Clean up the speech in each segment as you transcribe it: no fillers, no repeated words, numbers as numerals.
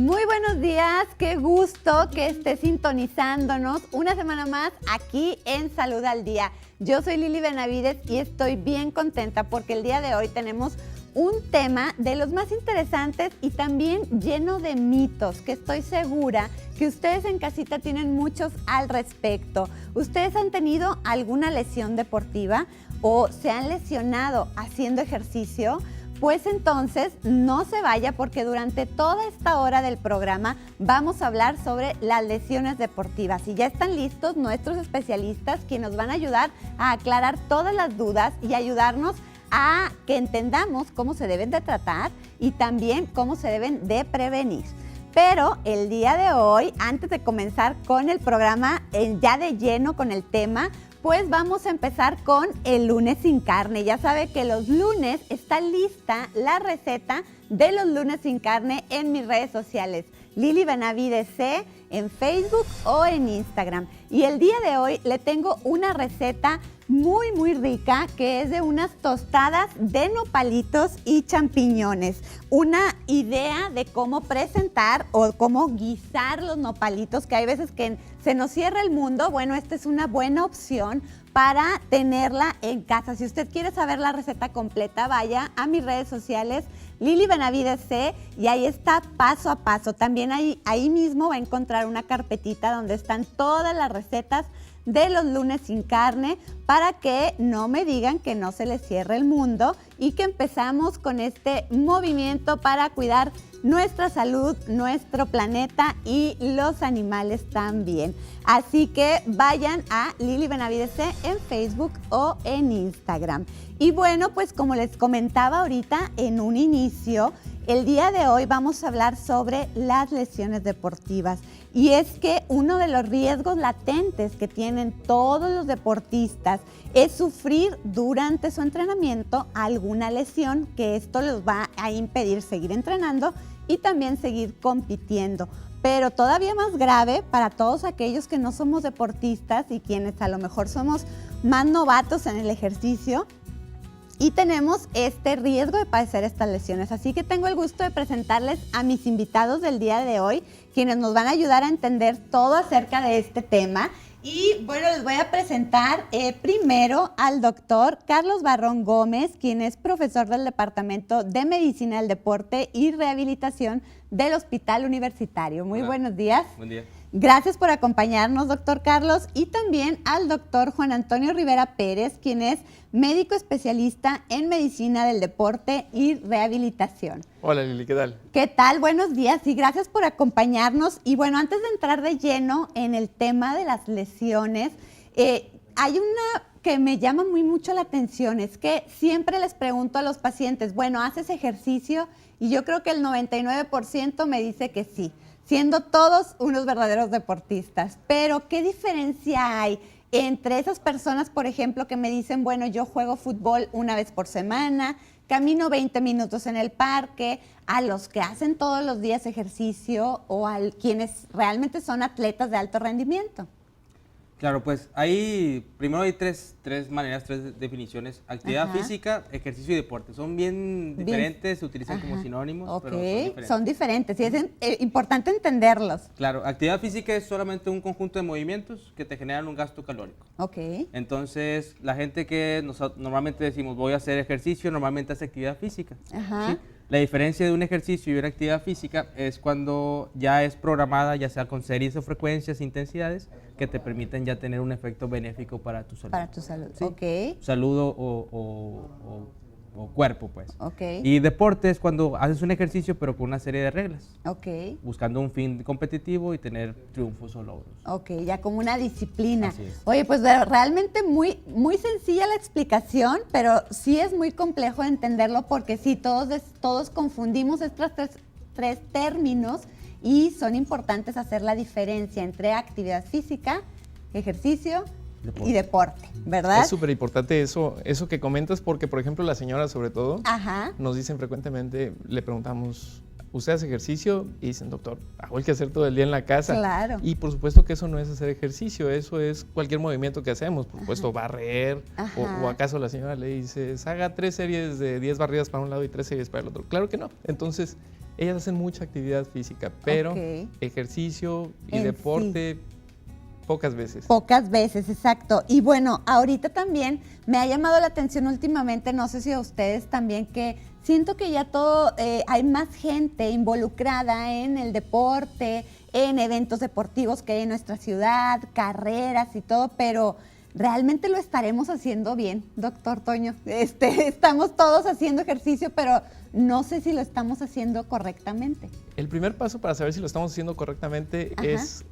Muy buenos días, qué gusto que estés sintonizándonos una semana más aquí en Salud al Día. Yo soy Lili Benavides y estoy bien contenta porque el día de hoy tenemos un tema de los más interesantes y también lleno de mitos, que estoy segura que ustedes en casita tienen muchos al respecto. ¿Ustedes han tenido alguna lesión deportiva o se han lesionado haciendo ejercicio? Pues entonces no se vaya porque durante toda esta hora del programa vamos a hablar sobre las lesiones deportivas y ya están listos nuestros especialistas quienes nos van a ayudar a aclarar todas las dudas y ayudarnos a que entendamos cómo se deben de tratar y también cómo se deben de prevenir. Pero el día de hoy, antes de comenzar con el programa ya de lleno con el tema, pues vamos a empezar con el lunes sin carne. Ya sabe que los lunes está lista la receta de los lunes sin carne en mis redes sociales. Lili Benavides C en Facebook o en Instagram. Y el día de hoy le tengo una receta muy rica que es de unas tostadas de nopalitos y champiñones. Una idea de cómo presentar o cómo guisar los nopalitos, que hay veces que se nos cierra el mundo. Bueno, esta es una buena opción para tenerla en casa. Si usted quiere saber la receta completa, vaya a mis redes sociales, Lili Benavides C, y ahí está paso a paso. También ahí mismo va a encontrar una carpetita donde están todas las recetas de los lunes sin carne para que no me digan que no se les cierre el mundo y que empezamos con este movimiento para cuidar nuestra salud, nuestro planeta y los animales también. Así que vayan a Lili Benavides C en Facebook o en Instagram. Y bueno, pues como les comentaba ahorita en un inicio, el día de hoy vamos a hablar sobre las lesiones deportivas. Y es que uno de los riesgos latentes que tienen todos los deportistas es sufrir durante su entrenamiento alguna lesión, que esto les va a impedir seguir entrenando y también seguir compitiendo. Pero todavía más grave para todos aquellos que no somos deportistas y quienes a lo mejor somos más novatos en el ejercicio, y tenemos este riesgo de padecer estas lesiones. Así que tengo el gusto de presentarles a mis invitados del día de hoy, quienes nos van a ayudar a entender todo acerca de este tema. Y bueno, les voy a presentar primero al doctor Carlos Barrón Gómez, quien es profesor del Departamento de Medicina del Deporte y Rehabilitación del Hospital Universitario. Muy buenos días. Buen día. Gracias por acompañarnos, doctor Carlos, y también al doctor Juan Antonio Rivera Pérez, quien es médico especialista en medicina del deporte y rehabilitación. Hola Lili, ¿qué tal? ¿Qué tal? Buenos días y gracias por acompañarnos. Y bueno, antes de entrar de lleno en el tema de las lesiones, hay una que me llama mucho la atención, es que siempre les pregunto a los pacientes, bueno, ¿haces ejercicio? Y yo creo que el 99% me dice que sí, siendo todos unos verdaderos deportistas. Pero, ¿qué diferencia hay entre esas personas, por ejemplo, que me dicen, bueno, yo juego fútbol una vez por semana, camino 20 minutos en el parque, a los que hacen todos los días ejercicio o a quienes realmente son atletas de alto rendimiento? Claro, pues primero hay tres maneras, tres definiciones: actividad física, ejercicio y deporte. Son bien diferentes, se utilizan como sinónimos, pero son diferentes y es importante entenderlos. Claro, actividad física es solamente un conjunto de movimientos que te generan un gasto calórico. Entonces, la gente que normalmente decimos voy a hacer ejercicio, normalmente hace actividad física. ¿Sí? La diferencia de un ejercicio y una actividad física es cuando ya es programada, ya sea con series o frecuencias, intensidades, que te permiten ya tener un efecto benéfico para tu salud. Para tu salud, ¿sí? Salud o cuerpo, pues. Y deporte es cuando haces un ejercicio, pero con una serie de reglas. Buscando un fin competitivo y tener triunfos o logros. Ya como una disciplina. Así es. Oye, pues realmente muy sencilla la explicación, pero sí es muy complejo de entenderlo porque sí, todos confundimos estos tres términos y son importantes hacer la diferencia entre actividad física, ejercicio y deporte, ¿verdad? Es súper importante eso que comentas porque, por ejemplo, las señoras sobre todo nos dicen frecuentemente, le preguntamos, usted hace ejercicio y dicen, doctor, hago el quehacer todo el día en la casa. Claro. Y por supuesto que eso no es hacer ejercicio, eso es cualquier movimiento que hacemos. Por supuesto, barrer, o acaso la señora le dice, haga 3 series de 10 barridas para un lado y 3 series para el otro. Claro que no. Entonces, ellas hacen mucha actividad física, pero ejercicio y deporte... Pocas veces. Pocas veces, exacto. Y bueno, ahorita también me ha llamado la atención últimamente, no sé si a ustedes también, que siento que ya hay más gente involucrada en el deporte, en eventos deportivos que hay en nuestra ciudad, carreras y todo, pero ¿realmente lo estaremos haciendo bien, doctor Toño? Estamos todos haciendo ejercicio, pero no sé si lo estamos haciendo correctamente. El primer paso para saber si lo estamos haciendo correctamente es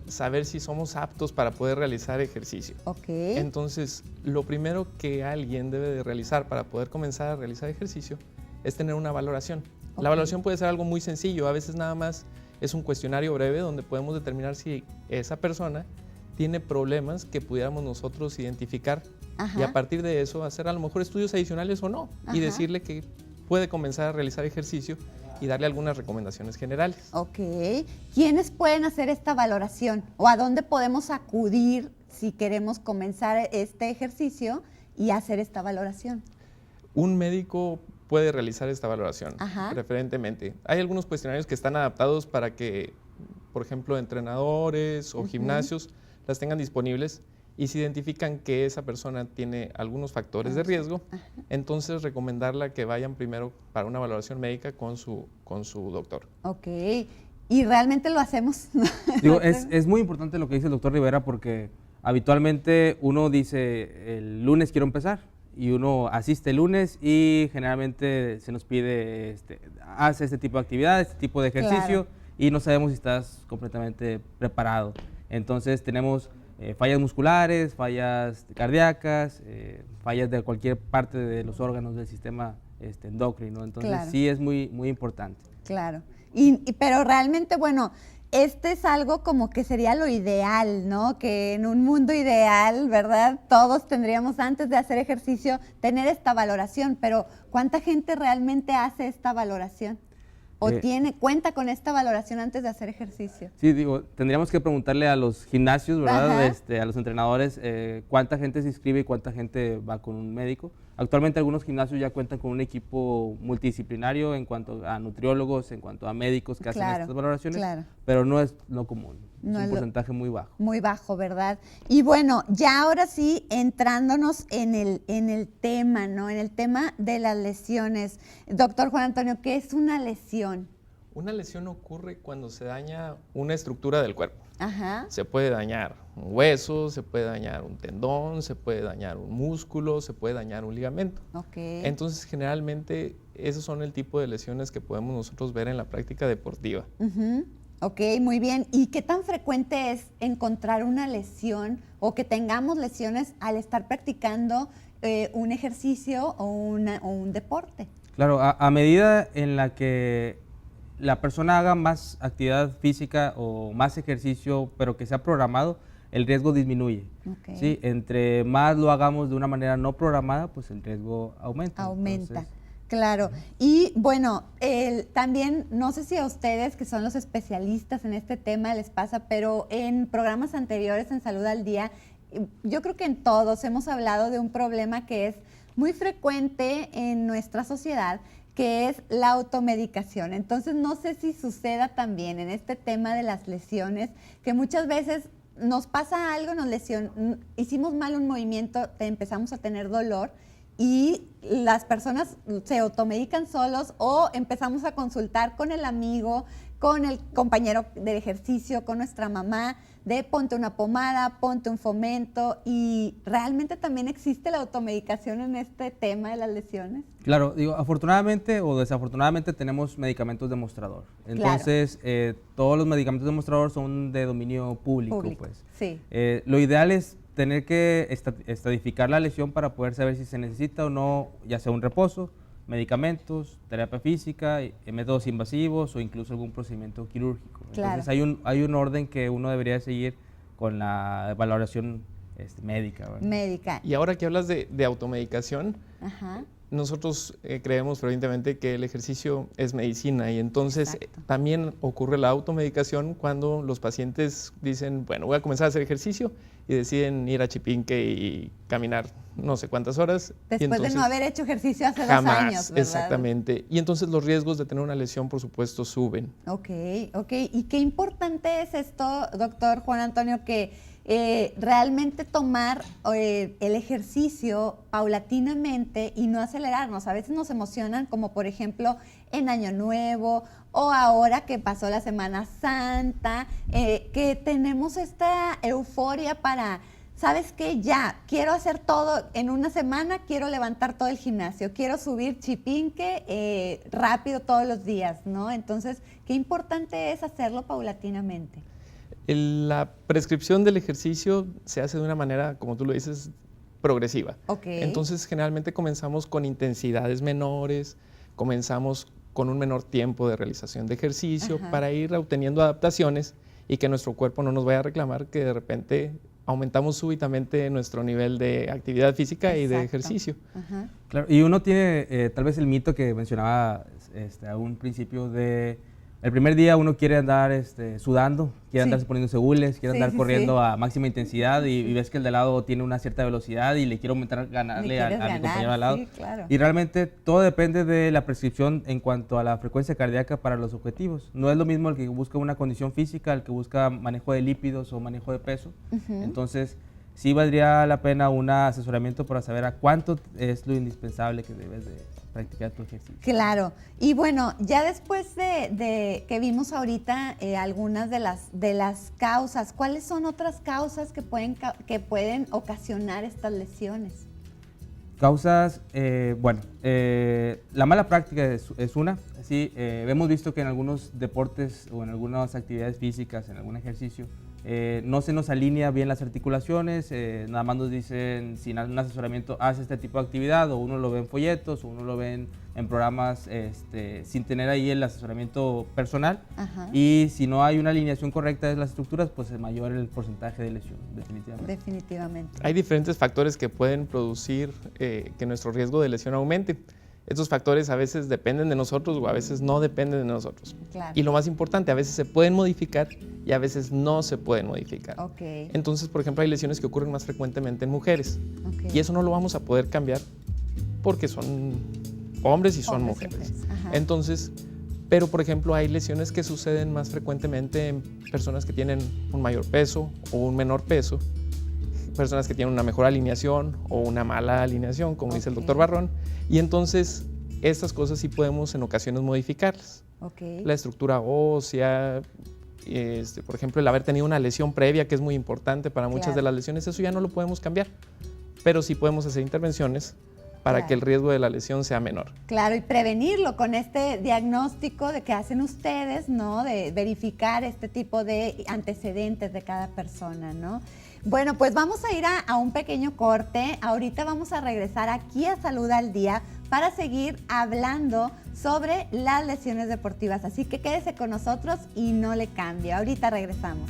saber si somos aptos para poder realizar ejercicio. Entonces, lo primero que alguien debe de realizar para poder comenzar a realizar ejercicio es tener una valoración. La valoración puede ser algo muy sencillo, a veces nada más es un cuestionario breve donde podemos determinar si esa persona tiene problemas que pudiéramos nosotros identificar y a partir de eso hacer a lo mejor estudios adicionales o no y decirle que puede comenzar a realizar ejercicio y darle algunas recomendaciones generales. ¿Quiénes pueden hacer esta valoración? ¿O a dónde podemos acudir si queremos comenzar este ejercicio y hacer esta valoración? Un médico puede realizar esta valoración, preferentemente. Hay algunos cuestionarios que están adaptados para que, por ejemplo, entrenadores o gimnasios las tengan disponibles y si identifican que esa persona tiene algunos factores de riesgo, entonces recomendarla que vayan primero para una valoración médica con su doctor. ¿Y realmente lo hacemos? Digo, es muy importante lo que dice el doctor Rivera porque habitualmente uno dice, el lunes quiero empezar, y uno asiste el lunes y generalmente se nos pide, hace este tipo de actividad, este tipo de ejercicio, y no sabemos si estás completamente preparado. Entonces tenemos fallas musculares, fallas cardíacas, fallas de cualquier parte de los órganos del sistema endocrino. Entonces sí es muy, muy importante. Pero realmente, bueno, es algo como que sería lo ideal, ¿no? Que en un mundo ideal, ¿verdad? Todos tendríamos antes de hacer ejercicio tener esta valoración, pero ¿cuánta gente realmente hace esta valoración? ¿O cuenta con esta valoración antes de hacer ejercicio? Sí, digo, tendríamos que preguntarle a los gimnasios, ¿verdad? A los entrenadores, cuánta gente se inscribe y cuánta gente va con un médico. Actualmente algunos gimnasios ya cuentan con un equipo multidisciplinario en cuanto a nutriólogos, en cuanto a médicos que hacen estas valoraciones, pero no es lo común, es un porcentaje muy bajo. Muy bajo, ¿verdad? Y bueno, ya ahora sí, entrándonos en el tema, ¿no? En el tema de las lesiones. Doctor Juan Antonio, ¿qué es una lesión? Una lesión ocurre cuando se daña una estructura del cuerpo. Se puede dañar un hueso, se puede dañar un tendón, se puede dañar un músculo, se puede dañar un ligamento. Entonces, generalmente, esos son el tipo de lesiones que podemos nosotros ver en la práctica deportiva. Muy bien. ¿Y qué tan frecuente es encontrar una lesión o que tengamos lesiones al estar practicando un ejercicio o un deporte? Claro, a medida en la que la persona haga más actividad física o más ejercicio, pero que sea programado, el riesgo disminuye. ¿Sí? Entre más lo hagamos de una manera no programada, pues el riesgo aumenta. Entonces, claro. Y bueno, también, no sé si a ustedes, que son los especialistas en este tema, les pasa, pero en programas anteriores en Salud al Día, yo creo que en todos hemos hablado de un problema que es muy frecuente en nuestra sociedad, que es la automedicación. Entonces, no sé si suceda también en este tema de las lesiones, que muchas veces nos pasa algo, hicimos mal un movimiento, empezamos a tener dolor y las personas se automedican solos o empezamos a consultar con el amigo, con el compañero del ejercicio, con nuestra mamá, de ponte una pomada, ponte un fomento, y realmente también existe la automedicación en este tema de las lesiones. Claro, digo, afortunadamente o desafortunadamente tenemos medicamentos demostrador. Entonces, todos los medicamentos demostrador son de dominio público. Pues. Lo ideal es tener que estadificar la lesión para poder saber si se necesita o no, ya sea un reposo, medicamentos, terapia física, métodos invasivos o incluso algún procedimiento quirúrgico. Entonces hay un orden que uno debería seguir con la valoración médica. Y ahora que hablas de automedicación, Nosotros creemos fervientemente que el ejercicio es medicina y entonces también ocurre la automedicación cuando los pacientes dicen, bueno, voy a comenzar a hacer ejercicio y deciden ir a Chipinque y caminar no sé cuántas horas. Después de no haber hecho ejercicio hace jamás, 2 años, ¿verdad? Exactamente. Y entonces los riesgos de tener una lesión, por supuesto, suben. Ok. ¿Y qué importante es esto, doctor Juan Antonio, que realmente tomar el ejercicio paulatinamente y no acelerarnos? A veces nos emocionan, como por ejemplo en Año Nuevo o ahora que pasó la Semana Santa, que tenemos esta euforia para, ¿sabes qué? Ya, quiero hacer todo en una semana, quiero levantar todo el gimnasio, quiero subir Chipinque rápido todos los días, ¿no? Entonces, qué importante es hacerlo paulatinamente. La prescripción del ejercicio se hace de una manera, como tú lo dices, progresiva. Entonces, generalmente comenzamos con intensidades menores, comenzamos con un menor tiempo de realización de ejercicio para ir obteniendo adaptaciones y que nuestro cuerpo no nos vaya a reclamar que de repente aumentamos súbitamente nuestro nivel de actividad física y de ejercicio. Claro, y uno tiene tal vez el mito que mencionaba a un principio de el primer día uno quiere andar sudando, quiere andarse poniéndose hules, quiere andar corriendo a máxima intensidad y ves que el de al lado tiene una cierta velocidad y le quiero ganarle a mi compañero al lado. Claro. Y realmente todo depende de la prescripción en cuanto a la frecuencia cardíaca para los objetivos. No es lo mismo el que busca una condición física, el que busca manejo de lípidos o manejo de peso. Entonces, sí valdría la pena un asesoramiento para saber a cuánto es lo indispensable que debes de practicar tu ejercicio. Claro, y bueno, ya después de que vimos ahorita algunas de las causas, ¿cuáles son otras causas que pueden ocasionar estas lesiones? Causas, la mala práctica es una. Sí, hemos visto que en algunos deportes o en algunas actividades físicas, en algún ejercicio, no se nos alinea bien las articulaciones, nada más nos dicen sin un asesoramiento haz este tipo de actividad, o uno lo ve en folletos, o uno lo ve en programas sin tener ahí el asesoramiento personal. Y si no hay una alineación correcta de las estructuras, pues es mayor el porcentaje de lesión, definitivamente. Hay diferentes factores que pueden producir que nuestro riesgo de lesión aumente. Estos factores a veces dependen de nosotros o a veces no dependen de nosotros. Claro. Y lo más importante, a veces se pueden modificar y a veces no se pueden modificar. Entonces, por ejemplo, hay lesiones que ocurren más frecuentemente en mujeres. Y eso no lo vamos a poder cambiar porque son hombres y son mujeres. Entonces, pero por ejemplo, hay lesiones que suceden más frecuentemente en personas que tienen un mayor peso o un menor peso, personas que tienen una mejor alineación o una mala alineación, como dice el doctor Barrón. Y entonces, estas cosas sí podemos en ocasiones modificarlas. La estructura ósea, por ejemplo, el haber tenido una lesión previa, que es muy importante para muchas de las lesiones, eso ya no lo podemos cambiar. Pero sí podemos hacer intervenciones para que el riesgo de la lesión sea menor. Claro, y prevenirlo con este diagnóstico de que hacen ustedes, ¿no? De verificar este tipo de antecedentes de cada persona, ¿no? Bueno, pues vamos a ir a un pequeño corte. Ahorita vamos a regresar aquí a Salud al Día para seguir hablando sobre las lesiones deportivas. Así que quédese con nosotros y no le cambie. Ahorita regresamos.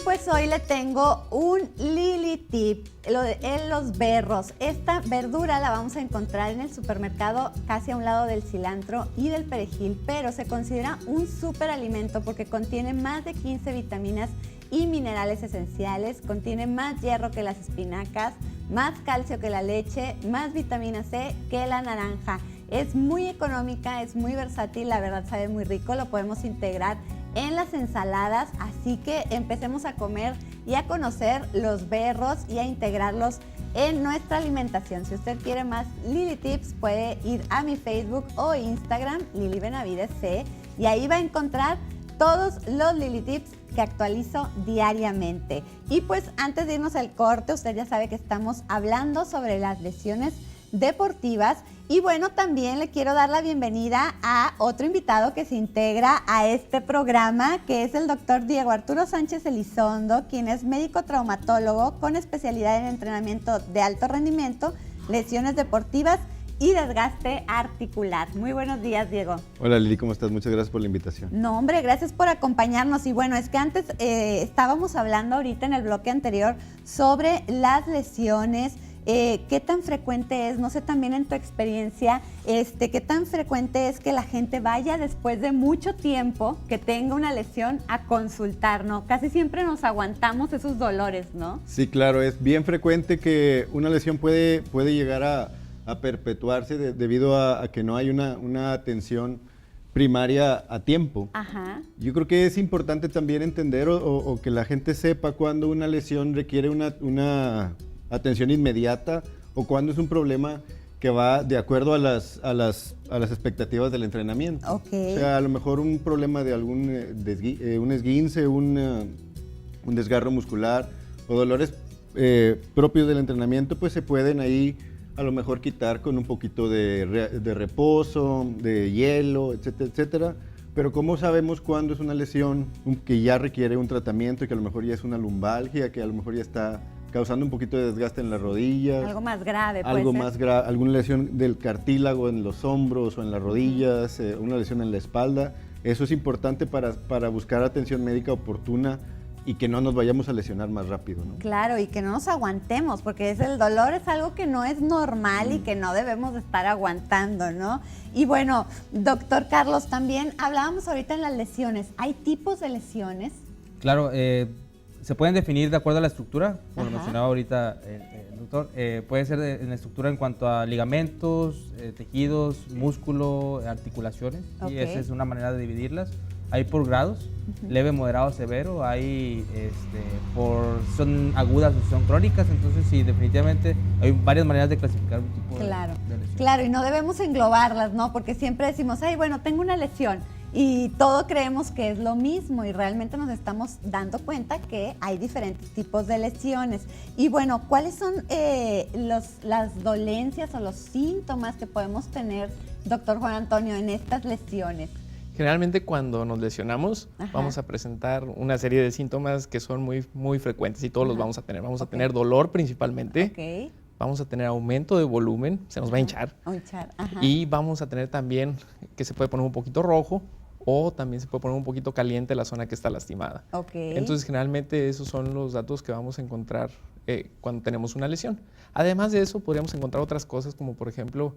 Pues hoy le tengo un Lili Tip, en los berros. Esta verdura la vamos a encontrar en el supermercado casi a un lado del cilantro y del perejil, pero se considera un superalimento porque contiene más de 15 vitaminas y minerales esenciales, contiene más hierro que las espinacas, más calcio que la leche, más vitamina C que la naranja. Es muy económica, es muy versátil, la verdad sabe muy rico, lo podemos integrar en las ensaladas, así que empecemos a comer y a conocer los berros y a integrarlos en nuestra alimentación. Si usted quiere más Lili Tips, puede ir a mi Facebook o Instagram, Lili Benavides C, y ahí va a encontrar todos los Lili Tips que actualizo diariamente. Y pues antes de irnos al corte, usted ya sabe que estamos hablando sobre las lesiones deportivas Y bueno, también le quiero dar la bienvenida a otro invitado que se integra a este programa, que es el doctor Diego Arturo Sánchez Elizondo, quien es médico traumatólogo con especialidad en entrenamiento de alto rendimiento, lesiones deportivas y desgaste articular. Muy buenos días, Diego. Hola, Lili, ¿cómo estás? Muchas gracias por la invitación. No, hombre, gracias por acompañarnos. Y bueno, es que antes estábamos hablando ahorita en el bloque anterior sobre las lesiones. ¿Qué tan frecuente es? No sé, también en tu experiencia, ¿qué tan frecuente es que la gente vaya después de mucho tiempo que tenga una lesión a consultar, ¿no? Casi siempre nos aguantamos esos dolores, ¿no? Sí, claro, es bien frecuente que una lesión puede llegar a perpetuarse debido a que no hay una atención primaria a tiempo. Ajá. Yo creo que es importante también entender o que la gente sepa cuando una lesión requiere una atención inmediata o cuando es un problema que va de acuerdo a las expectativas del entrenamiento. Okay. O sea, a lo mejor un problema de algún un esguince, un desgarro muscular o dolores propios del entrenamiento, pues se pueden ahí a lo mejor quitar con un poquito de reposo, de hielo, etcétera, etcétera. Pero ¿cómo sabemos cuándo es una lesión que ya requiere un tratamiento y que a lo mejor ya es una lumbalgia, que a lo mejor ya está causando un poquito de desgaste en las rodillas? Algo más grave, puede algo ser. más grave, alguna lesión del cartílago en los hombros o en las rodillas, una lesión en la espalda. Eso es importante para buscar atención médica oportuna y que no nos vayamos a lesionar más rápido, ¿no? Claro, y que no nos aguantemos, porque el dolor es algo que no es normal y que no debemos de estar aguantando, ¿no? Y bueno, doctor Carlos, también hablábamos ahorita en las lesiones. ¿Hay tipos de lesiones? Claro, se pueden definir de acuerdo a la estructura, como lo Ajá. mencionaba ahorita el doctor. Puede ser en la estructura en cuanto a ligamentos, tejidos, músculo, articulaciones. Okay. Y esa es una manera de dividirlas. Hay por grados, leve, moderado, severo. Hay son agudas o son crónicas. Entonces, sí, definitivamente hay varias maneras de clasificar un tipo de lesión. Claro, y no debemos englobarlas, ¿no? Porque siempre decimos, ay, bueno, tengo una lesión. Y todo creemos que es lo mismo y realmente nos estamos dando cuenta que hay diferentes tipos de lesiones. Y bueno, ¿cuáles son las dolencias o los síntomas que podemos tener, doctor Juan Antonio, en estas lesiones? Generalmente cuando nos lesionamos, Ajá. vamos a presentar una serie de síntomas que son muy, muy frecuentes y todos los vamos a tener. Vamos a Ok. tener dolor principalmente, Ok. vamos a tener aumento de volumen, se nos va a hinchar, Ajá. y vamos a tener también que se puede poner un poquito rojo o también se puede poner un poquito caliente la zona que está lastimada. Ok. Entonces, generalmente esos son los datos que vamos a encontrar cuando tenemos una lesión. Además de eso, podríamos encontrar otras cosas como, por ejemplo,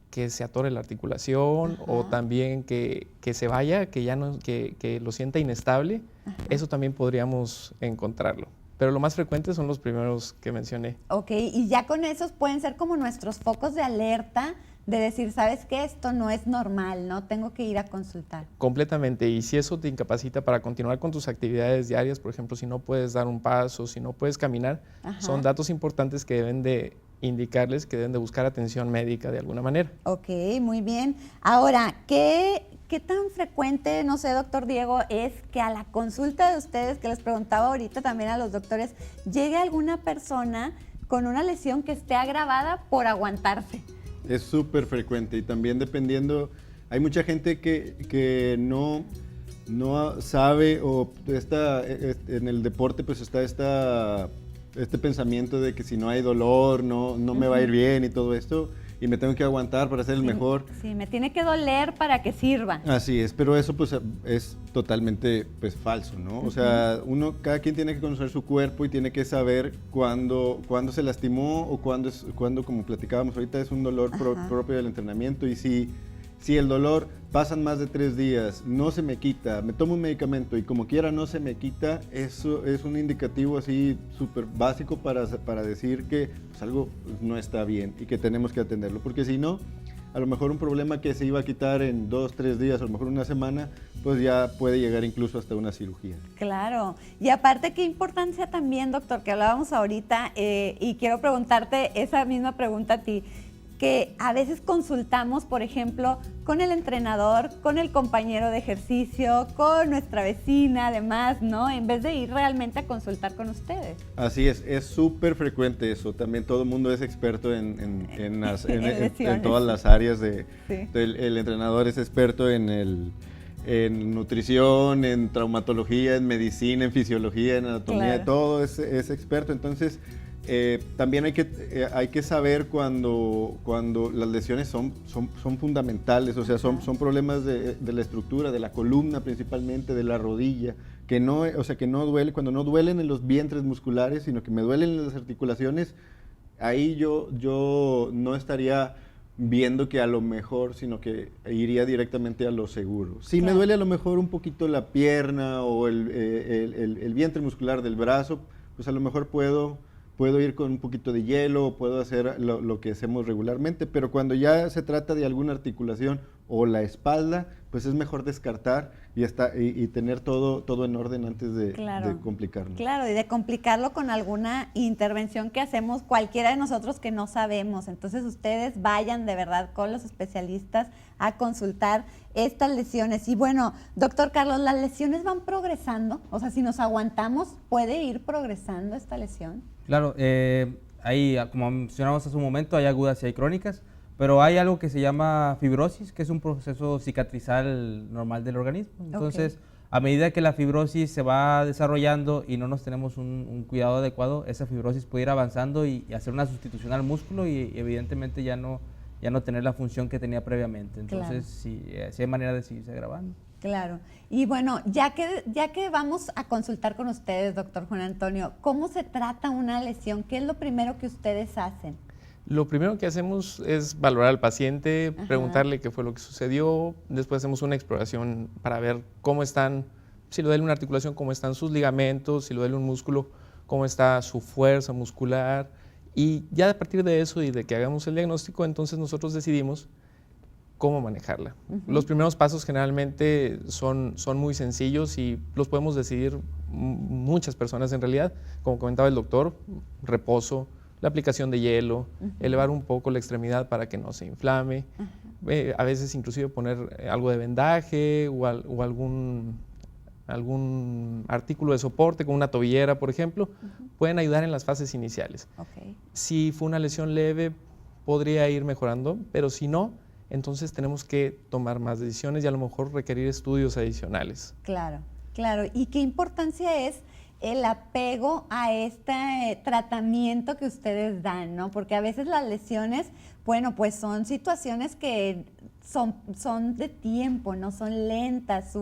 que se atore la articulación. Ajá. O también que se vaya, que ya no, que lo sienta inestable. Ajá. Eso también podríamos encontrarlo. Pero lo más frecuente son los primeros que mencioné. Ok, y ya con esos pueden ser como nuestros focos de alerta de decir, ¿sabes qué? Esto no es normal, ¿no? Tengo que ir a consultar. Completamente, y si eso te incapacita para continuar con tus actividades diarias, por ejemplo, si no puedes dar un paso, si no puedes caminar, ajá, son datos importantes que deben de indicarles que deben de buscar atención médica de alguna manera. Ok, muy bien. Ahora, ¿qué tan frecuente, no sé, doctor Diego, es que a la consulta de ustedes, que les preguntaba ahorita también a los doctores, llegue alguna persona con una lesión que esté agravada por aguantarse? Es súper frecuente y también dependiendo, hay mucha gente que no sabe o está en el deporte, pues está este pensamiento de que si no hay dolor no me va a ir bien y todo esto y me tengo que aguantar para ser el mejor. Sí, me tiene que doler para que sirva. Así es, pero eso pues es totalmente pues falso, ¿no? O sea, cada quien tiene que conocer su cuerpo y tiene que saber cuándo se lastimó o cuándo, como platicábamos ahorita, es un dolor propio del entrenamiento. Y si el dolor pasan más de 3 días, no se me quita, me tomo un medicamento y como quiera no se me quita, eso es un indicativo así súper básico para decir que pues, algo no está bien y que tenemos que atenderlo, porque si no, a lo mejor un problema que se iba a quitar en 2, 3 días, a lo mejor una semana, pues ya puede llegar incluso hasta una cirugía. Claro, y aparte qué importancia también, doctor, que hablábamos ahorita, y quiero preguntarte esa misma pregunta a ti. que a veces consultamos, por ejemplo, con el entrenador, con el compañero de ejercicio, con nuestra vecina, además, ¿no? En vez de ir realmente a consultar con ustedes. Así es súper frecuente eso. También todo el mundo es experto en todas las áreas. Sí. El entrenador es experto en nutrición, en traumatología, en medicina, en fisiología, en anatomía, claro. Todo es experto. Entonces, también hay que saber cuando las lesiones son fundamentales, o sea, son problemas de la estructura, de la columna principalmente, de la rodilla, que no duele, cuando no duelen en los vientres musculares, sino que me duelen en las articulaciones, ahí yo no estaría viendo que a lo mejor, sino que iría directamente a lo seguro. Si claro. Me duele a lo mejor un poquito la pierna o el vientre muscular del brazo, pues a lo mejor puedo ir con un poquito de hielo, o puedo hacer lo que hacemos regularmente, pero cuando ya se trata de alguna articulación o la espalda, pues es mejor descartar y tener todo en orden antes de complicarlo. Claro, y de complicarlo con alguna intervención que hacemos cualquiera de nosotros que no sabemos. Entonces ustedes vayan de verdad con los especialistas a consultar estas lesiones. Y bueno, doctor Carlos, ¿las lesiones van progresando? O sea, si nos aguantamos, ¿puede ir progresando esta lesión? Claro, hay, como mencionamos hace un momento, hay agudas y hay crónicas, pero hay algo que se llama fibrosis, que es un proceso cicatrizal normal del organismo. Entonces, a medida que la fibrosis se va desarrollando y no nos tenemos un cuidado adecuado, esa fibrosis puede ir avanzando y hacer una sustitución al músculo y evidentemente ya no tener la función que tenía previamente. Entonces, sí hay manera de seguirse agravando. Claro. Y bueno, ya que vamos a consultar con ustedes, doctor Juan Antonio, ¿cómo se trata una lesión? ¿Qué es lo primero que ustedes hacen? Lo primero que hacemos es valorar al paciente, preguntarle qué fue lo que sucedió, después hacemos una exploración para ver cómo están, si lo duele una articulación, cómo están sus ligamentos, si lo duele un músculo, cómo está su fuerza muscular, y ya a partir de eso y de que hagamos el diagnóstico, entonces nosotros decidimos cómo manejarla. Los primeros pasos generalmente son muy sencillos y los podemos decidir muchas personas en realidad, como comentaba el doctor, reposo, la aplicación de hielo, elevar un poco la extremidad para que no se inflame, a veces inclusive poner algo de vendaje o algún artículo de soporte como una tobillera, por ejemplo, pueden ayudar en las fases iniciales. Si fue una lesión leve, podría ir mejorando, pero si no, entonces tenemos que tomar más decisiones y a lo mejor requerir estudios adicionales. Claro, claro. ¿Y qué importancia es el apego a este tratamiento que ustedes dan, ¿no? Porque a veces las lesiones, bueno, pues son situaciones que son de tiempo, ¿no? Son lentas.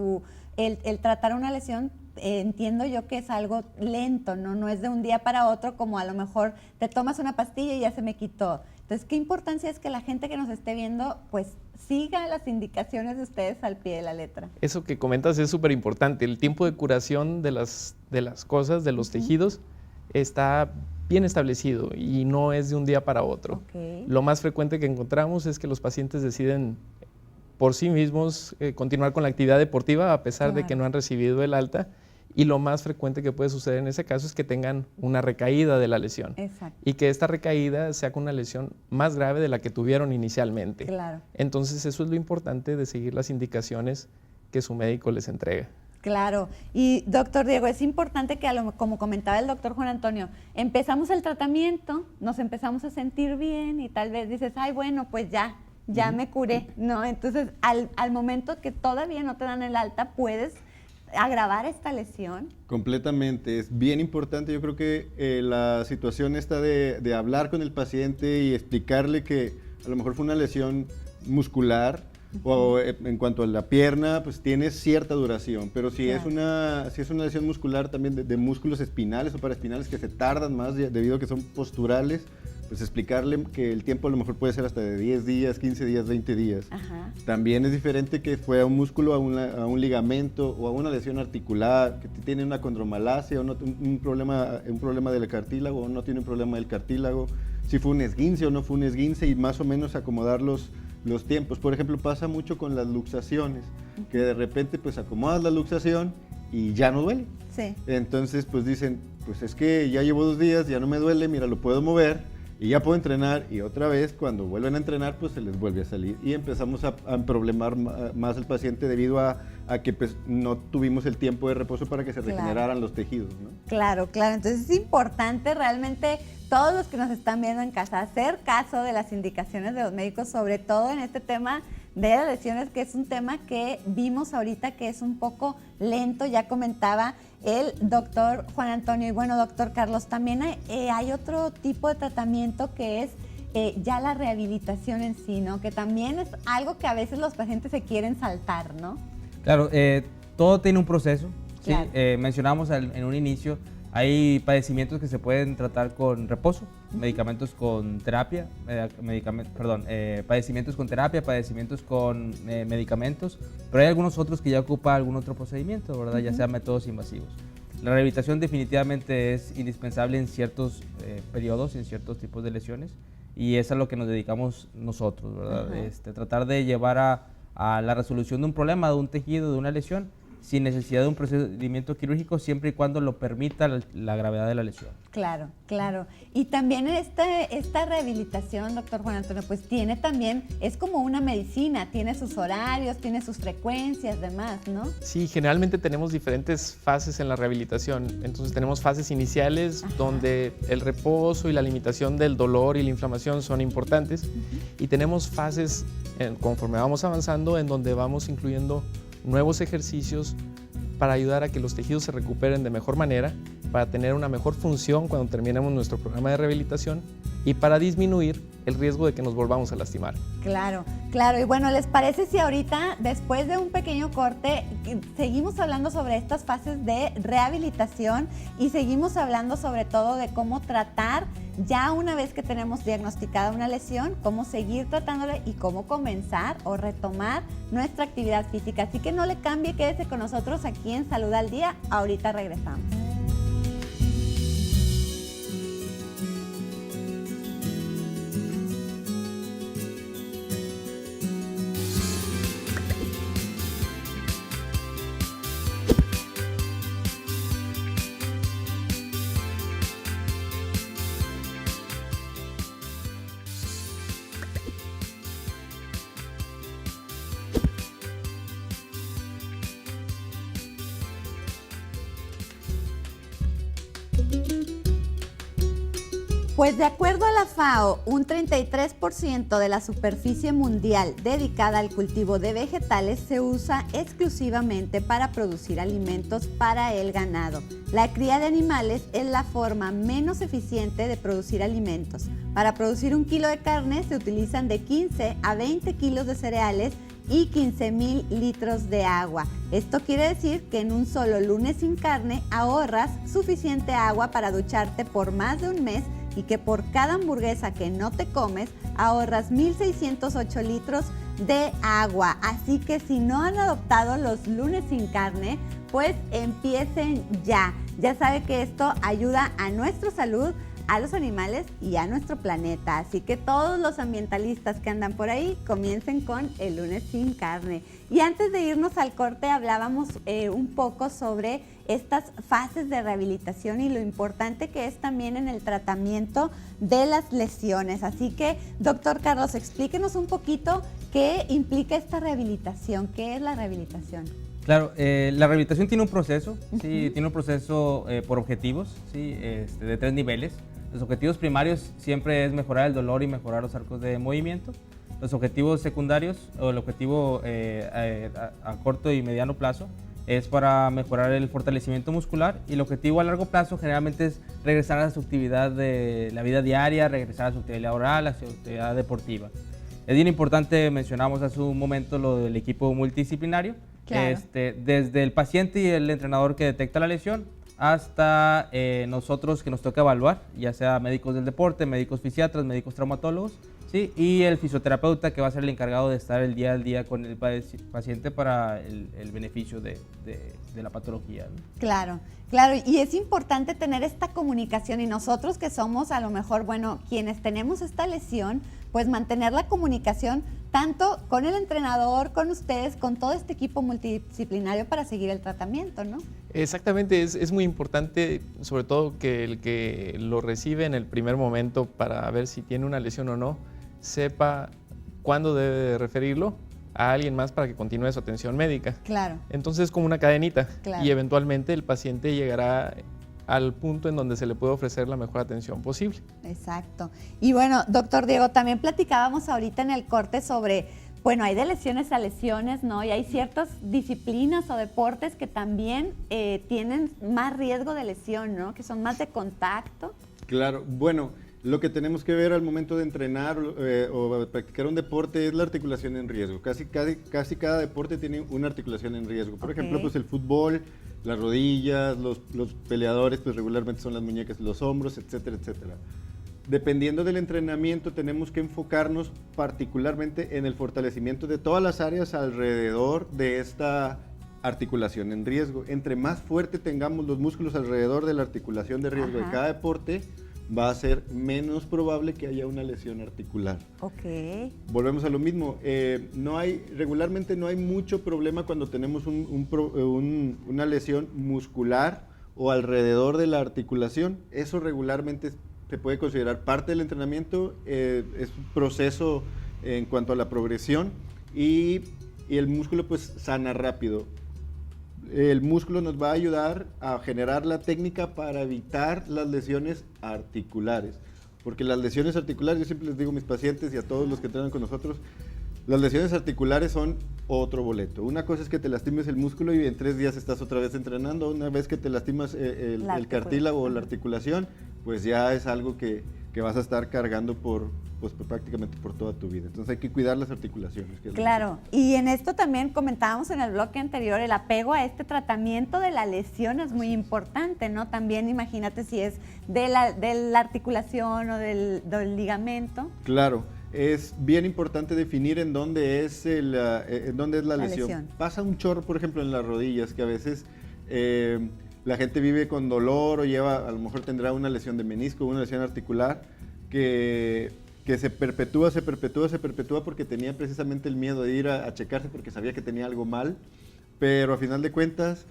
El tratar una lesión, entiendo yo que es algo lento, ¿no? No es de un día para otro, como a lo mejor te tomas una pastilla y ya se me quitó. Entonces, ¿qué importancia es que la gente que nos esté viendo, pues, siga las indicaciones de ustedes al pie de la letra? Eso que comentas es súper importante. El tiempo de curación de las cosas, de los tejidos, está bien establecido y no es de un día para otro. Lo más frecuente que encontramos es que los pacientes deciden por sí mismos continuar con la actividad deportiva a pesar de que no han recibido el alta. Y lo más frecuente que puede suceder en ese caso es que tengan una recaída de la lesión. Y que esta recaída sea con una lesión más grave de la que tuvieron inicialmente. Entonces eso es lo importante de seguir las indicaciones que su médico les entrega. Claro. Y doctor Diego, es importante que, como comentaba el doctor Juan Antonio, empezamos el tratamiento, nos empezamos a sentir bien y tal vez dices, ay, bueno, pues ya me curé, ¿no? Entonces, al momento que todavía no te dan el alta, puedes agravar esta lesión. Completamente, es bien importante. Yo creo que la situación está de hablar con el paciente y explicarle que a lo mejor fue una lesión muscular o en cuanto a la pierna, pues tiene cierta duración, pero si es una lesión muscular también de músculos espinales o paraespinales que se tardan más debido a que son posturales, pues explicarle que el tiempo a lo mejor puede ser hasta de 10 días, 15 días, 20 días. También es diferente que fue a un músculo, a un ligamento o a una lesión articular, que tiene una condromalacia o un problema del cartílago o no tiene un problema del cartílago, si fue un esguince o no fue un esguince y más o menos acomodar los tiempos. Por ejemplo, pasa mucho con las luxaciones, que de repente pues acomodas la luxación y ya no duele. Entonces pues dicen, pues es que ya llevo 2 días, ya no me duele, mira, lo puedo mover. Y ya puedo entrenar y otra vez cuando vuelven a entrenar pues se les vuelve a salir y empezamos a problemar más al paciente debido a que pues, no tuvimos el tiempo de reposo para que se regeneraran los tejidos, ¿no? Claro, entonces es importante realmente todos los que nos están viendo en casa hacer caso de las indicaciones de los médicos, sobre todo en este tema de las lesiones, que es un tema que vimos ahorita que es un poco lento, ya comentaba el doctor Juan Antonio. Y bueno, doctor Carlos, también hay otro tipo de tratamiento que es ya la rehabilitación en sí, ¿no? Que también es algo que a veces los pacientes se quieren saltar, ¿no? Claro, todo tiene un proceso, ¿sí? Claro. Mencionamos en un inicio, hay padecimientos que se pueden tratar con reposo, medicamentos con terapia, padecimientos con terapia, padecimientos con medicamentos, pero hay algunos otros que ya ocupan algún otro procedimiento, ¿verdad? Ya sean métodos invasivos. La rehabilitación definitivamente es indispensable en ciertos periodos, en ciertos tipos de lesiones, y es a lo que nos dedicamos nosotros, ¿verdad? Tratar de llevar a la resolución de un problema, de un tejido, de una lesión, sin necesidad de un procedimiento quirúrgico, siempre y cuando lo permita la gravedad de la lesión. Claro. Y también esta rehabilitación, doctor Juan Antonio, pues tiene también, es como una medicina, tiene sus horarios, tiene sus frecuencias, demás, ¿no? Sí, generalmente tenemos diferentes fases en la rehabilitación. Entonces tenemos fases iniciales donde el reposo y la limitación del dolor y la inflamación son importantes. Y tenemos fases, conforme vamos avanzando, en donde vamos incluyendo nuevos ejercicios para ayudar a que los tejidos se recuperen de mejor manera, para tener una mejor función cuando terminemos nuestro programa de rehabilitación y para disminuir el riesgo de que nos volvamos a lastimar. Claro. Y bueno, ¿les parece si ahorita, después de un pequeño corte, seguimos hablando sobre estas fases de rehabilitación y seguimos hablando sobre todo de cómo tratar ya una vez que tenemos diagnosticada una lesión, cómo seguir tratándola y cómo comenzar o retomar nuestra actividad física? Así que no le cambie, quédese con nosotros aquí en Salud al Día. Ahorita regresamos. Pues de acuerdo a la FAO, un 33% de la superficie mundial dedicada al cultivo de vegetales se usa exclusivamente para producir alimentos para el ganado. La cría de animales es la forma menos eficiente de producir alimentos. Para producir 1 kilo de carne se utilizan de 15 a 20 kilos de cereales y 15,000 litros de agua. Esto quiere decir que en un solo lunes sin carne ahorras suficiente agua para ducharte por más de un mes y que por cada hamburguesa que no te comes ahorras 1,608 litros de agua. Así que si no han adoptado los lunes sin carne, pues empiecen ya. Ya sabe que esto ayuda a nuestra salud, a los animales y a nuestro planeta. Así que todos los ambientalistas que andan por ahí, comiencen con el lunes sin carne. Y antes de irnos al corte hablábamos un poco sobre estas fases de rehabilitación y lo importante que es también en el tratamiento de las lesiones. Así que, doctor Carlos, explíquenos un poquito qué implica esta rehabilitación, qué es la rehabilitación. Claro, la rehabilitación tiene un proceso, ¿sí? Tiene un proceso por objetivos, ¿sí? De 3 niveles. Los objetivos primarios siempre es mejorar el dolor y mejorar los arcos de movimiento. Los objetivos secundarios o el objetivo a corto y mediano plazo es para mejorar el fortalecimiento muscular y el objetivo a largo plazo generalmente es regresar a su actividad de la vida diaria, regresar a su actividad laboral, a su actividad deportiva. Es bien importante, mencionamos hace un momento lo del equipo multidisciplinario, claro. Desde el paciente y el entrenador que detecta la lesión hasta nosotros que nos toca evaluar, ya sea médicos del deporte, médicos fisiatras, médicos traumatólogos, ¿sí? Y el fisioterapeuta que va a ser el encargado de estar el día al día con el paciente para el beneficio de la patología, ¿no? Claro, y es importante tener esta comunicación y nosotros que somos a lo mejor, bueno, quienes tenemos esta lesión, pues mantener la comunicación tanto con el entrenador, con ustedes, con todo este equipo multidisciplinario para seguir el tratamiento, ¿no? Exactamente, es muy importante, sobre todo que el que lo recibe en el primer momento para ver si tiene una lesión o no, sepa cuándo debe referirlo a alguien más para que continúe su atención médica. Claro. Entonces es como una cadenita, claro, y eventualmente el paciente llegará al punto en donde se le puede ofrecer la mejor atención posible. Exacto. Y bueno, doctor Diego, también platicábamos ahorita en el corte sobre, bueno, hay de lesiones a lesiones, ¿no? Y hay ciertas disciplinas o deportes que también tienen más riesgo de lesión, ¿no? Que son más de contacto. Claro, bueno, lo que tenemos que ver al momento de entrenar o practicar un deporte es la articulación en riesgo. Casi cada deporte tiene una articulación en riesgo. Por ejemplo, pues el fútbol, las rodillas, los peleadores, pues regularmente son las muñecas y los hombros, etcétera, etcétera. Dependiendo del entrenamiento, tenemos que enfocarnos particularmente en el fortalecimiento de todas las áreas alrededor de esta articulación en riesgo. Entre más fuerte tengamos los músculos alrededor de la articulación de riesgo de cada deporte, va a ser menos probable que haya una lesión articular. Ok. Volvemos a lo mismo. Regularmente no hay mucho problema cuando tenemos una lesión muscular o alrededor de la articulación. Eso regularmente se puede considerar parte del entrenamiento. Es un proceso en cuanto a la progresión y el músculo pues sana rápido. El músculo nos va a ayudar a generar la técnica para evitar las lesiones articulares. Porque las lesiones articulares, yo siempre les digo a mis pacientes y a todos los que entrenan con nosotros, las lesiones articulares son otro boleto. Una cosa es que te lastimes el músculo y en 3 días estás otra vez entrenando. Una vez que te lastimas el cartílago o la articulación, pues ya es algo que vas a estar cargando prácticamente por toda tu vida. Entonces hay que cuidar las articulaciones. Claro, y en esto también comentábamos en el bloque anterior, el apego a este tratamiento de la lesión es muy importante, ¿no? También imagínate si es de la articulación o del ligamento. Claro, es bien importante definir en dónde es la lesión. Pasa un chorro, por ejemplo, en las rodillas, que a veces la gente vive con dolor o a lo mejor tendrá una lesión de menisco, una lesión articular, que se perpetúa porque tenía precisamente el miedo de ir a checarse porque sabía que tenía algo mal, pero a final de cuentas,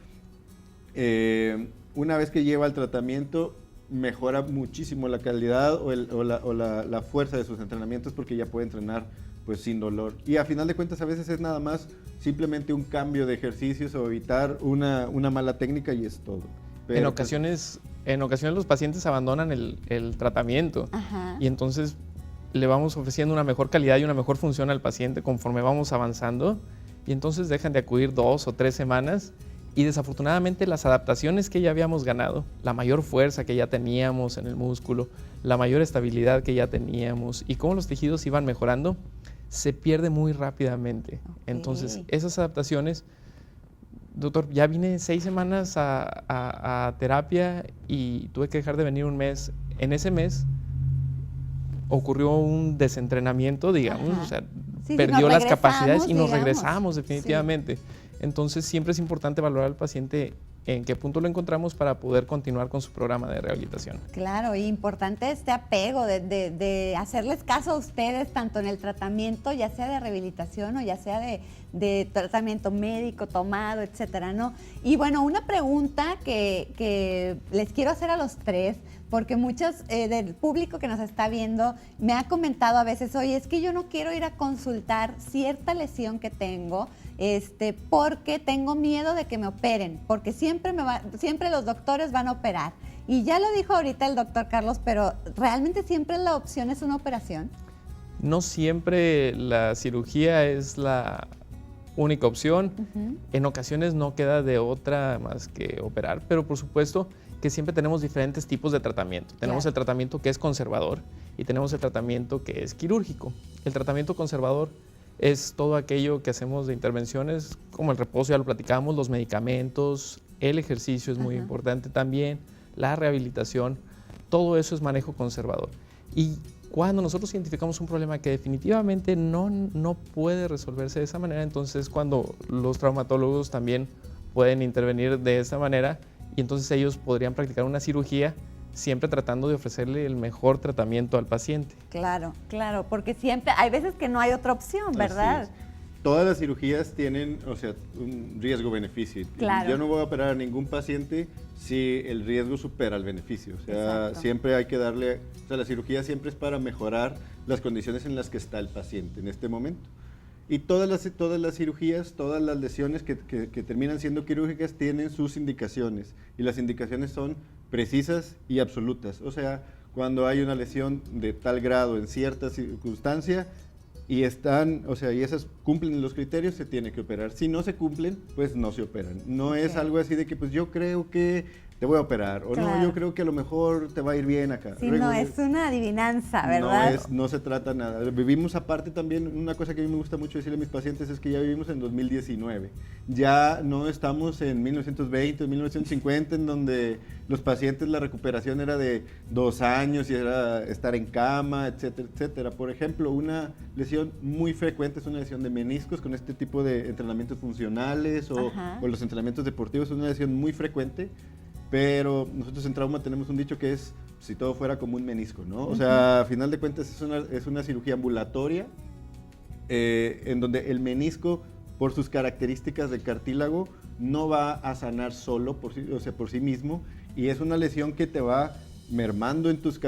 una vez que lleva el tratamiento, mejora muchísimo la calidad o la fuerza de sus entrenamientos porque ya puede entrenar pues sin dolor. Y a final de cuentas a veces es nada más simplemente un cambio de ejercicios o evitar una mala técnica y es todo. Pero, en ocasiones los pacientes abandonan el tratamiento. Ajá. Y entonces le vamos ofreciendo una mejor calidad y una mejor función al paciente conforme vamos avanzando y entonces dejan de acudir 2 o 3 semanas y desafortunadamente las adaptaciones que ya habíamos ganado, la mayor fuerza que ya teníamos en el músculo, la mayor estabilidad que ya teníamos y cómo los tejidos iban mejorando, se pierde muy rápidamente. Okay. Entonces esas adaptaciones, doctor, ya vine 6 semanas a terapia y tuve que dejar de venir un mes. En ese mes ocurrió un desentrenamiento, digamos, o sea, perdió las capacidades y nos regresamos definitivamente. Sí. Entonces siempre es importante valorar al paciente en qué punto lo encontramos para poder continuar con su programa de rehabilitación. Claro, y importante este apego de hacerles caso a ustedes tanto en el tratamiento, ya sea de rehabilitación o ya sea de tratamiento médico tomado, etcétera, ¿no? Y bueno, una pregunta que les quiero hacer a los 3, porque muchos del público que nos está viendo me ha comentado a veces, oye, es que yo no quiero ir a consultar cierta lesión que tengo, porque tengo miedo de que me operen, porque siempre los doctores van a operar. Y ya lo dijo ahorita el doctor Carlos, pero ¿realmente siempre la opción es una operación? No siempre la cirugía es la única opción. En ocasiones no queda de otra más que operar, pero por supuesto que siempre tenemos diferentes tipos de tratamiento. Tenemos el tratamiento que es conservador y tenemos el tratamiento que es quirúrgico. El tratamiento conservador es todo aquello que hacemos de intervenciones, como el reposo, ya lo platicamos, los medicamentos, el ejercicio es muy importante también, la rehabilitación, todo eso es manejo conservador. Y cuando nosotros identificamos un problema que definitivamente no puede resolverse de esa manera, entonces cuando los traumatólogos también pueden intervenir de esa manera y entonces ellos podrían practicar una cirugía siempre tratando de ofrecerle el mejor tratamiento al paciente. Claro, claro, porque siempre, hay veces que no hay otra opción, ¿verdad? Todas las cirugías tienen, un riesgo-beneficio. Claro. Yo no voy a operar a ningún paciente si el riesgo supera el beneficio. Exacto. Siempre hay que darle, la cirugía siempre es para mejorar las condiciones en las que está el paciente en este momento. Y todas las cirugías, todas las lesiones que terminan siendo quirúrgicas tienen sus indicaciones. Y las indicaciones son precisas y absolutas. O sea, cuando hay una lesión de tal grado en cierta circunstancia, y esas cumplen los criterios, se tiene que operar. Si no se cumplen, pues no se operan. No es algo así de que pues yo creo que te voy a operar, o no, yo creo que a lo mejor te va a ir bien acá. Sí, no, es una adivinanza, ¿verdad? No se trata nada. Vivimos aparte también, una cosa que a mí me gusta mucho decirle a mis pacientes es que ya vivimos en 2019. Ya no estamos en 1920, 1950, en donde los pacientes la recuperación era de 2 años y era estar en cama, etcétera, etcétera. Por ejemplo, una lesión muy frecuente es una lesión de meniscos con este tipo de entrenamientos funcionales o los entrenamientos deportivos. Es una lesión muy frecuente. Pero nosotros en trauma tenemos un dicho que es, si todo fuera como un menisco, ¿no? O sea, a final de cuentas es una cirugía ambulatoria en donde el menisco, por sus características de cartílago, no va a sanar solo por sí mismo, y es una lesión que te va mermando en tus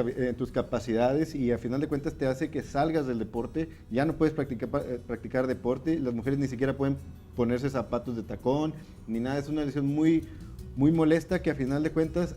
capacidades y a final de cuentas te hace que salgas del deporte. Ya no puedes practicar deporte, las mujeres ni siquiera pueden ponerse zapatos de tacón, ni nada. Es una lesión muy molesta que a final de cuentas,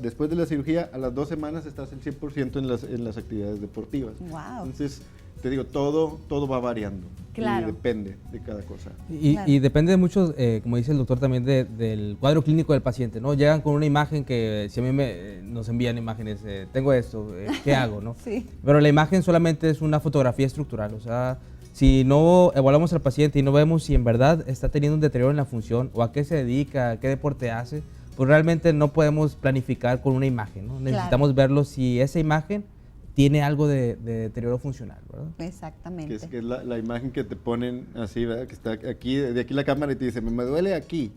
después de la cirugía, a las 2 semanas estás el 100% en las actividades deportivas. Wow. Entonces, te digo, todo va variando. Claro. Y depende de cada cosa. Y depende mucho, como dice el doctor, también del cuadro clínico del paciente, ¿no? Llegan con una imagen que, si a mí nos envían imágenes, tengo esto, ¿qué hago, no? Sí. Pero la imagen solamente es una fotografía estructural, o sea, si no evaluamos al paciente y no vemos si en verdad está teniendo un deterioro en la función o a qué se dedica, a qué deporte hace, pues realmente no podemos planificar con una imagen, ¿no? Necesitamos verlo si esa imagen tiene algo de deterioro funcional, ¿verdad? Exactamente. Que es la imagen que te ponen así, ¿verdad? Que está aquí, de aquí la cámara y te dice, me duele aquí.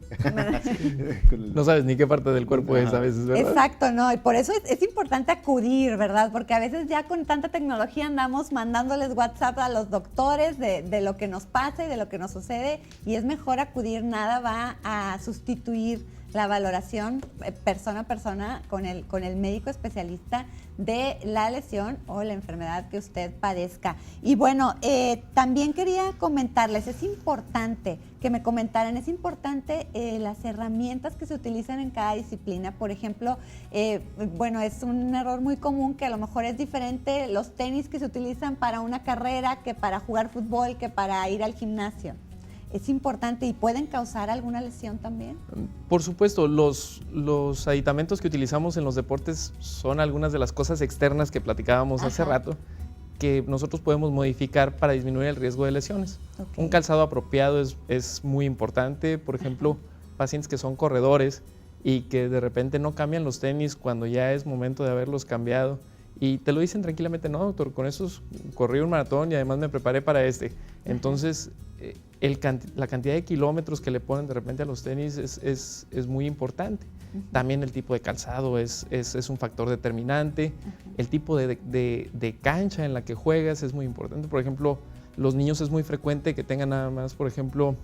No sabes ni qué parte del cuerpo es a veces, ¿verdad? Exacto, no, y por eso es importante acudir, ¿verdad? Porque a veces ya con tanta tecnología andamos mandándoles WhatsApp a los doctores de lo que nos pasa y de lo que nos sucede, y es mejor acudir, nada va a sustituir la valoración persona a persona con el médico especialista de la lesión o la enfermedad que usted padezca. Y bueno, también quería comentarles, es importante que me comentaran, es importante las herramientas que se utilizan en cada disciplina. Por ejemplo, bueno, es un error muy común que a lo mejor es diferente los tenis que se utilizan para una carrera que para jugar fútbol, que para ir al gimnasio. ¿Es importante y pueden causar alguna lesión también? Por supuesto, los aditamentos que utilizamos en los deportes son algunas de las cosas externas que platicábamos hace rato, que nosotros podemos modificar para disminuir el riesgo de lesiones. Okay. Un calzado apropiado es muy importante. Por ejemplo, pacientes que son corredores y que de repente no cambian los tenis cuando ya es momento de haberlos cambiado. Y te lo dicen tranquilamente, no, doctor, con esos corrí un maratón y además me preparé para este. Entonces, la cantidad de kilómetros que le ponen de repente a los tenis es muy importante. También el tipo de calzado es un factor determinante. El tipo de cancha en la que juegas es muy importante. Por ejemplo, los niños es muy frecuente que tengan nada más, por ejemplo,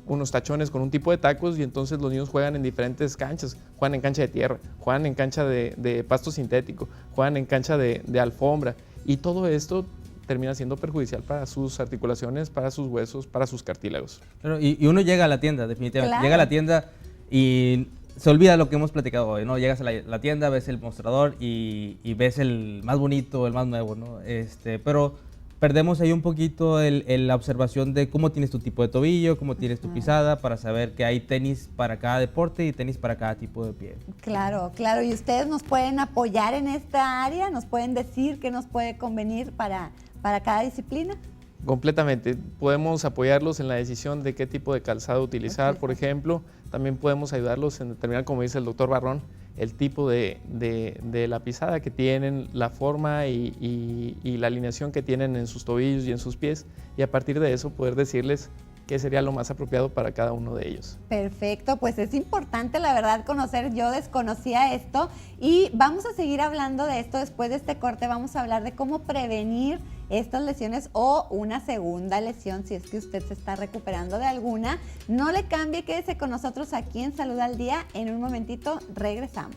unos tachones con un tipo de tacos, y entonces los niños juegan en diferentes canchas. Juegan en cancha de tierra, juegan en cancha de pasto sintético, juegan en cancha de alfombra, y todo esto termina siendo perjudicial para sus articulaciones, para sus huesos, para sus cartílagos. Claro, y uno llega a la tienda, definitivamente. Claro. Llega a la tienda y se olvida lo que hemos platicado hoy, ¿no? Llegas a la tienda, ves el mostrador y ves el más bonito, el más nuevo, ¿no? Pero perdemos ahí un poquito la observación de cómo tienes tu tipo de tobillo, cómo tienes tu pisada, para saber que hay tenis para cada deporte y tenis para cada tipo de pie. Claro, claro. ¿Y ustedes nos pueden apoyar en esta área? ¿Nos pueden decir qué nos puede convenir para cada disciplina? Completamente. Podemos apoyarlos en la decisión de qué tipo de calzado utilizar, por ejemplo. También podemos ayudarlos en determinar, como dice el doctor Barrón, el tipo de la pisada que tienen, la forma y la alineación que tienen en sus tobillos y en sus pies, y a partir de eso poder decirles qué sería lo más apropiado para cada uno de ellos. Perfecto, pues es importante la verdad conocer, yo desconocía esto y vamos a seguir hablando de esto después de este corte, vamos a hablar de cómo prevenir estas lesiones o una segunda lesión si es que usted se está recuperando de alguna. No le cambie, quédese con nosotros aquí en Salud al Día, en un momentito regresamos.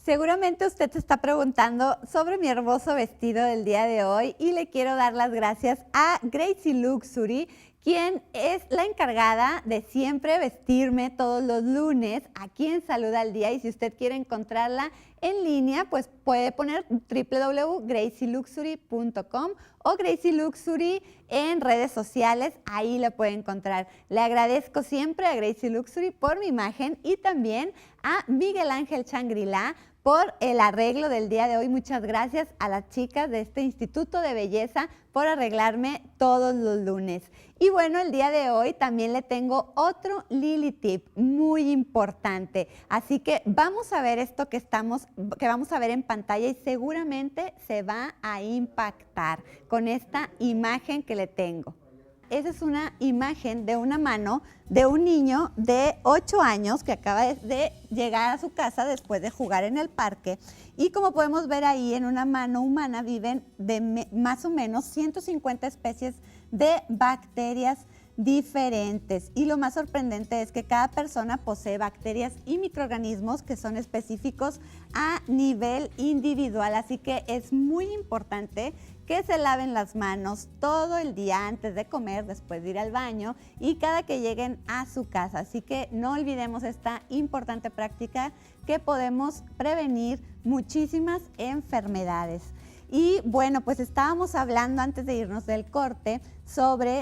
Seguramente usted se está preguntando sobre mi hermoso vestido del día de hoy y le quiero dar las gracias a Gracie Luxury, quien es la encargada de siempre vestirme todos los lunes aquí en Salud al Día. Y si usted quiere encontrarla en línea, pues puede poner www.gracieluxury.com o Gracie Luxury en redes sociales, ahí la puede encontrar. Le agradezco siempre a Gracie Luxury por mi imagen y también a Miguel Ángel Shangri-La por el arreglo del día de hoy. Muchas gracias a las chicas de este Instituto de Belleza por arreglarme todos los lunes. Y bueno, el día de hoy también le tengo otro Lili Tip muy importante. Así que vamos a ver esto que vamos a ver en pantalla y seguramente se va a impactar con esta imagen que le tengo. Esa es una imagen de una mano de un niño de 8 años que acaba de llegar a su casa después de jugar en el parque. Y como podemos ver ahí, en una mano humana viven más o menos 150 especies de bacterias diferentes. Y lo más sorprendente es que cada persona posee bacterias y microorganismos que son específicos a nivel individual. Así que es muy importante que se laven las manos todo el día antes de comer, después de ir al baño y cada que lleguen a su casa. Así que no olvidemos esta importante práctica que podemos prevenir muchísimas enfermedades. Y bueno, pues estábamos hablando antes de irnos del corte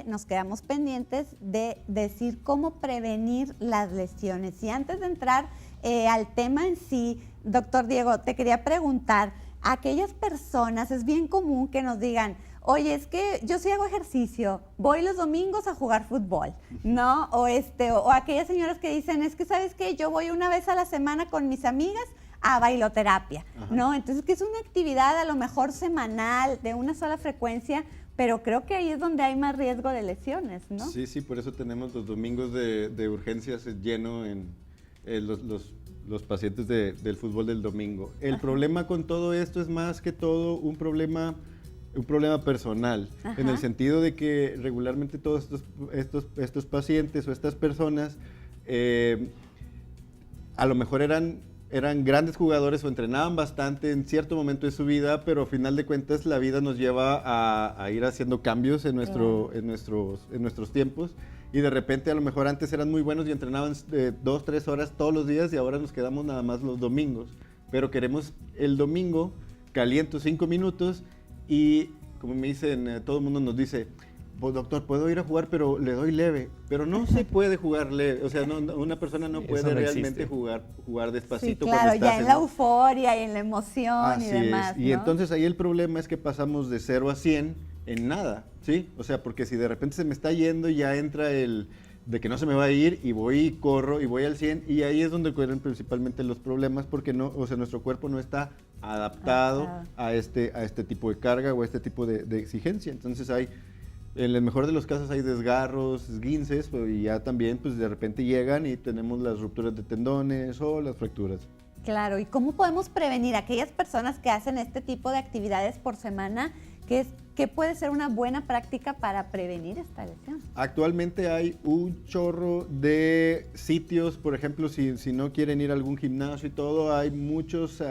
nos quedamos pendientes de decir cómo prevenir las lesiones. Y antes de entrar al tema en sí, doctor Diego, te quería preguntar, a aquellas personas es bien común que nos digan, oye, es que yo sí hago ejercicio, voy los domingos a jugar fútbol, ¿no? O aquellas señoras que dicen, es que ¿sabes qué? Yo voy una vez a la semana con mis amigas a bailoterapia, ¿no? Entonces, que es una actividad a lo mejor semanal, de una sola frecuencia, pero creo que ahí es donde hay más riesgo de lesiones, ¿no? Sí, por eso tenemos los domingos de urgencias lleno en los pacientes del fútbol del domingo. El problema con todo esto es más que todo un problema personal, en el sentido de que regularmente todos estos pacientes o estas personas a lo mejor eran grandes jugadores o entrenaban bastante en cierto momento de su vida, pero a final de cuentas la vida nos lleva a ir haciendo cambios en nuestros tiempos. Y de repente a lo mejor antes eran muy buenos y entrenaban 2-3 horas todos los días y ahora nos quedamos nada más los domingos. Pero queremos el domingo caliento 5 minutos y como me dicen, todo el mundo nos dice, pues, doctor, puedo ir a jugar pero le doy leve. Pero no se puede jugar leve, o sea, una persona no puede realmente jugar despacito. Sí, claro, ya en la euforia y en la emoción y demás. Y entonces ahí el problema es que pasamos de 0 a 100 en nada, ¿sí? O sea, porque si de repente se me está yendo, ya entra el de que no se me va a ir y voy y corro y voy al 100 y ahí es donde ocurren principalmente los problemas porque nuestro cuerpo no está adaptado a este tipo de carga o a este tipo de exigencia. Entonces en el mejor de los casos hay desgarros, esguinces, y ya también pues de repente llegan y tenemos las rupturas de tendones o las fracturas. Claro, ¿y cómo podemos prevenir a aquellas personas que hacen este tipo de actividades por semana? ¿Qué puede ser una buena práctica para prevenir esta lesión? Actualmente hay un chorro de sitios, por ejemplo, si no quieren ir a algún gimnasio y todo, hay muchas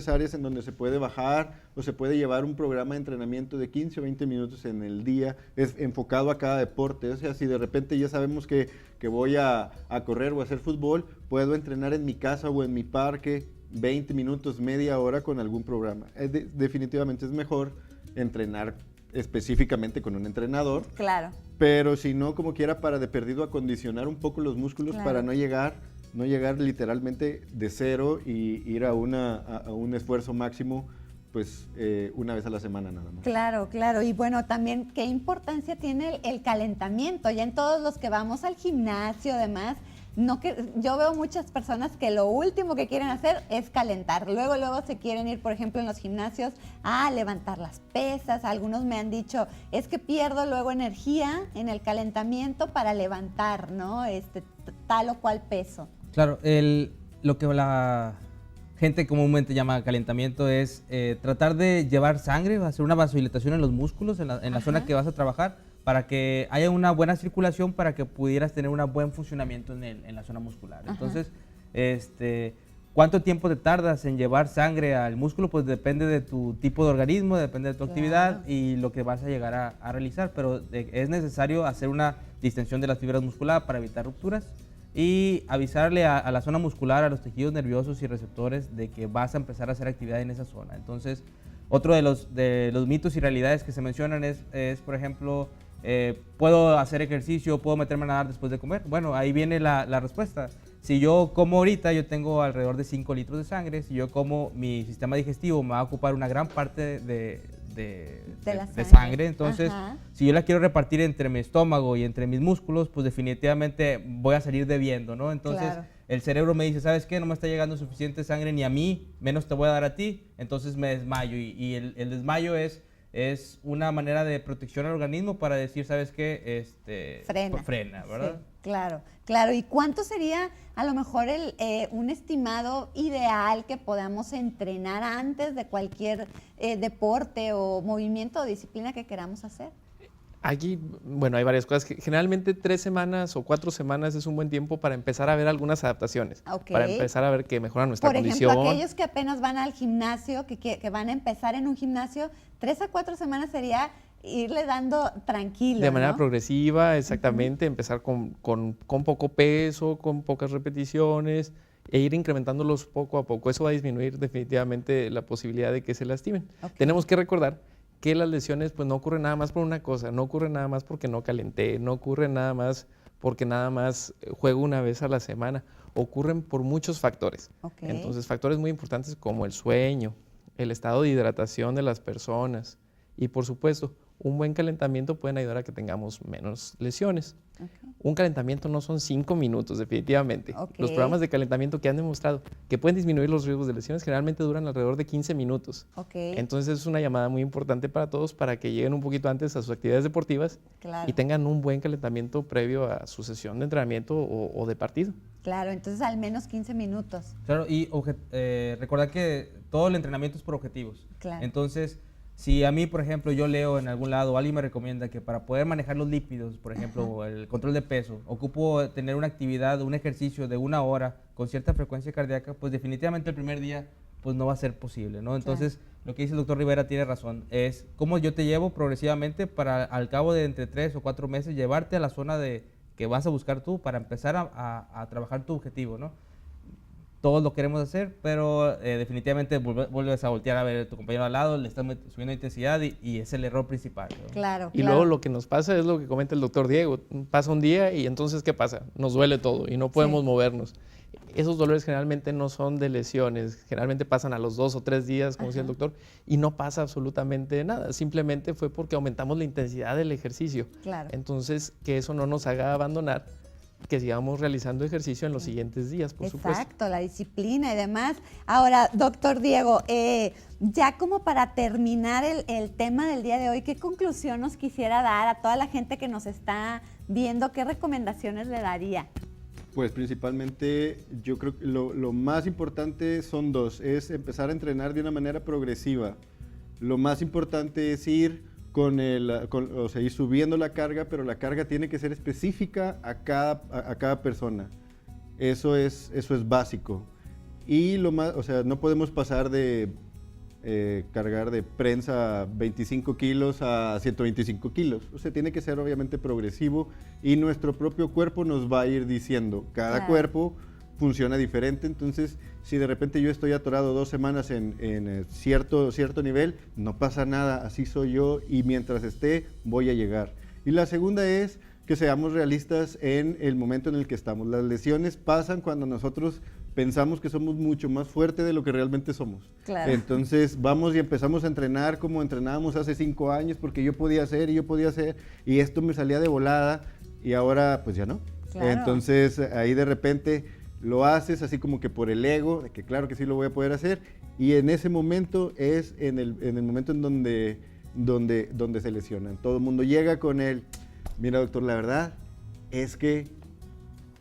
áreas en donde se puede bajar o se puede llevar un programa de entrenamiento de 15 o 20 minutos en el día, es enfocado a cada deporte. O sea, si de repente ya sabemos que voy a correr o a hacer fútbol, puedo entrenar en mi casa o en mi parque 20 minutos, media hora con algún programa. Definitivamente es mejor entrenar específicamente con un entrenador. Claro. Pero si no, como quiera, para de perdido acondicionar un poco los músculos para no llegar literalmente de cero y ir a un esfuerzo máximo, pues una vez a la semana nada más. Claro, claro. Y bueno, también qué importancia tiene el calentamiento. Ya en todos los que vamos al gimnasio, además, yo veo muchas personas que lo último que quieren hacer es calentar. Luego se quieren ir, por ejemplo, en los gimnasios a levantar las pesas. Algunos me han dicho, es que pierdo luego energía en el calentamiento para levantar, ¿no? Tal o cual peso. Claro, lo que la gente comúnmente llama calentamiento es tratar de llevar sangre, hacer una vasodilatación en los músculos, en la zona que vas a trabajar, para que haya una buena circulación, para que pudieras tener un buen funcionamiento en la zona muscular. Entonces, ¿cuánto tiempo te tardas en llevar sangre al músculo? Pues depende de tu tipo de organismo, depende de tu actividad y lo que vas a llegar a realizar, pero es necesario hacer una distensión de las fibras musculares para evitar rupturas y avisarle a la zona muscular, a los tejidos nerviosos y receptores de que vas a empezar a hacer actividad en esa zona. Entonces, otro de los mitos y realidades que se mencionan es por ejemplo, ¿puedo hacer ejercicio, puedo meterme a nadar después de comer? Bueno, ahí viene la respuesta. Si yo como ahorita, yo tengo alrededor de 5 litros de sangre. Si yo como, mi sistema digestivo me va a ocupar una gran parte de sangre. Entonces, si yo la quiero repartir entre mi estómago y entre mis músculos, pues definitivamente voy a salir debiendo, ¿no? Entonces, el cerebro me dice, ¿sabes qué? No me está llegando suficiente sangre ni a mí, menos te voy a dar a ti. Entonces me desmayo y el desmayo es una manera de protección al organismo para decir, ¿sabes qué? Frena, ¿verdad? Sí, claro. ¿Y cuánto sería a lo mejor un estimado ideal que podamos entrenar antes de cualquier deporte o movimiento o disciplina que queramos hacer? Aquí, bueno, hay varias cosas. Generalmente 3 semanas o 4 semanas es un buen tiempo para empezar a ver algunas adaptaciones, para empezar a ver que mejora nuestra condición. Por ejemplo, aquellos que apenas van al gimnasio, que van a empezar en un gimnasio, 3 a 4 semanas sería irle dando tranquilo, de manera ¿no? progresiva, exactamente, empezar con poco peso, con pocas repeticiones e ir incrementándolos poco a poco. Eso va a disminuir definitivamente la posibilidad de que se lastimen. Tenemos que recordar que las lesiones pues no ocurren nada más por una cosa, no ocurren nada más porque no calenté, no ocurren nada más porque nada más juego una vez a la semana, ocurren por muchos factores. Entonces, factores muy importantes como el sueño, el estado de hidratación de las personas y, por supuesto, un buen calentamiento pueden ayudar a que tengamos menos lesiones. Un calentamiento no son 5 minutos, definitivamente. Los programas de calentamiento que han demostrado que pueden disminuir los riesgos de lesiones generalmente duran alrededor de 15 minutos. Entonces es una llamada muy importante para todos para que lleguen un poquito antes a sus actividades deportivas y tengan un buen calentamiento previo a su sesión de entrenamiento o de partido. Claro, entonces al menos 15 minutos. Claro, y recordar que todo el entrenamiento es por objetivos. Entonces, si a mí, por ejemplo, yo leo en algún lado, alguien me recomienda que para poder manejar los lípidos, por ejemplo, o el control de peso, ocupo tener una actividad, un ejercicio de 1 hora con cierta frecuencia cardíaca, pues definitivamente el primer día pues no va a ser posible, ¿no? Entonces, lo que dice el doctor Rivera tiene razón, es cómo yo te llevo progresivamente para al cabo de entre 3 o 4 meses llevarte a la zona que vas a buscar tú para empezar a trabajar tu objetivo, ¿no? Todos lo queremos hacer, pero definitivamente vuelves a voltear a ver a tu compañero al lado, le estás subiendo intensidad y es el error principal, ¿no? Claro. Y luego lo que nos pasa es lo que comenta el doctor Diego. Pasa un día y entonces, ¿qué pasa? Nos duele todo y no podemos movernos. Esos dolores generalmente no son de lesiones, generalmente pasan a los 2 o 3 días, como decía el doctor, y no pasa absolutamente nada. Simplemente fue porque aumentamos la intensidad del ejercicio. Entonces, que eso no nos haga abandonar, que sigamos realizando ejercicio en los siguientes días, por supuesto. Exacto, la disciplina y demás. Ahora, doctor Diego, ya como para terminar el tema del día de hoy, ¿qué conclusión nos quisiera dar a toda la gente que nos está viendo? ¿Qué recomendaciones le daría? Pues principalmente yo creo que lo más importante son 2, es empezar a entrenar de una manera progresiva. Lo más importante es ir ir subiendo la carga, pero la carga tiene que ser específica a cada persona. Eso es básico. Y lo más, no podemos pasar de cargar de prensa 25 kilos a 125 kilos. Tiene que ser obviamente progresivo y nuestro propio cuerpo nos va a ir diciendo. Cada cuerpo funciona diferente. Entonces, si de repente yo estoy atorado 2 semanas en cierto nivel, no pasa nada, así soy yo y mientras esté voy a llegar. Y la segunda es que seamos realistas en el momento en el que estamos. Las lesiones pasan cuando nosotros pensamos que somos mucho más fuertes de lo que realmente somos. Claro. Entonces vamos y empezamos a entrenar como entrenábamos hace 5 años porque yo podía hacer y esto me salía de volada y ahora pues ya no. Claro. Entonces ahí de repente lo haces así como que por el ego, de que claro que sí lo voy a poder hacer, y en ese momento es en el momento en donde se lesionan. Todo el mundo llega con el, mira doctor, la verdad es que